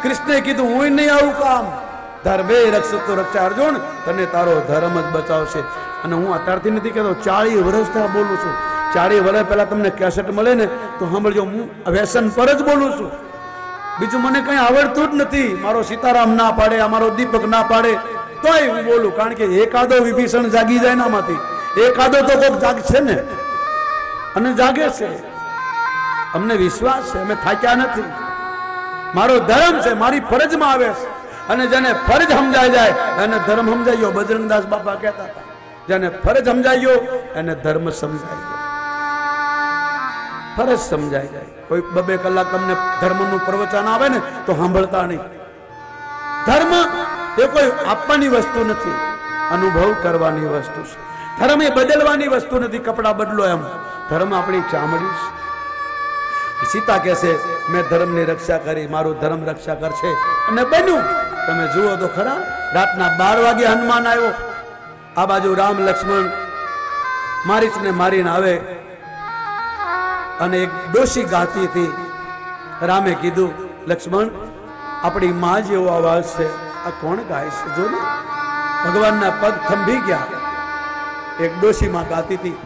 કૃષ્ણે કીધું હું નહીં આવું કામ, ધર્મે રક્ષતો રક્ષા અર્જુન, તને તારો ધર્મ જ બચાવશે. અને હું અત્યારથી નથી કહેતો, 40 વર્ષથી બોલું છું. 40 વર્ષ પહેલા તમને કેસેટ મળે ને તો સાંભળજો, હું વ્યસન પર જ બોલું છું. બીજું મને કઈ આવડતું જ નથી. મારો સીતારામ ના પાડે, અમારો દીપક ના પાડે તોય હું બોલું, કારણ કે એકાદો વિભીષણ જાગી જાય ને આમાંથી, એકાદો તો કોઈક જાગશે ને, અને જાગે છે. અમને વિશ્વાસ છે, અમે થાક્યા નથી. મારો ધર્મ છે, મારી ફરજમાં આવે છે. અને જેને ફરજ સમજાઈ જાય એને ધર્મ સમજાઈ ગયો. બજરંગદાસ બાપા કહેતા હતા, જેને ફરજ સમજાઈ ગયો એને ધર્મ સમજાઈ ગયો. ફરજ સમજાઈ જાય. કોઈ 2 કલાક તમને ધર્મનું પ્રવચન આવે ને તો સાંભળતા નહીં. ધર્મ એ કોઈ આપવાની વસ્તુ નથી, અનુભવ કરવાની વસ્તુ છે. ધર્મ એ બદલવાની વસ્તુ નથી, કપડા બદલો એમ. ધર્મ આપણી ચામડી છે. સીતા કહે છે મેં ધર્મની રક્ષા કરી, મારું ધર્મ રક્ષા કરશે, અને બન્યું. તમે જુઓ તો ખરા, રાતના 12 વાગે હનુમાન આવ્યો. આ બાજુ રામ લક્ષ્મણ મારીચને મારીને આવે, અને એક ડોશી ગાતી હતી. રામે કીધું લક્ષ્મણ, આપણી માં જેવો અવાજ છે, આ કોણ ગાય છે? જો ને, ભગવાનના પગ થંભી ગયા. એક ડોશી માં ગાતી હતી.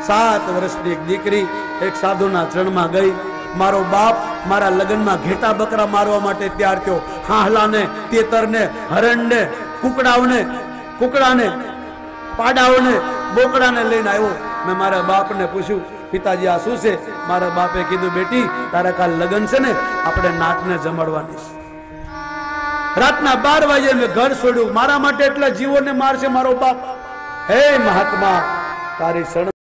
7 વર્ષની એક દીકરી એક સાધુના ચરણમાં ગઈ. મારો બાપ મારા લગ્નમાં ઘેટા બકરા મારવા માટે તૈયાર થયો. હાહલાને, તેતરને, હરણને, કુકડાને, પાડાઓને, બોકડાને લઈને આવ્યો. મેં મારા બાપને પૂછ્યું, પિતાજી આ શું છે? મારા બાપે કીધું, બેટી તારા કાલ લગ્ન છે ને, આપણે નાકને જમાડવાની છે. રાતના 12 વાગે મેં ઘર છોડ્યું. મારા માટે એટલા જીવોને મારશે મારો બાપ. હે મહાત્મા, તારી શરણ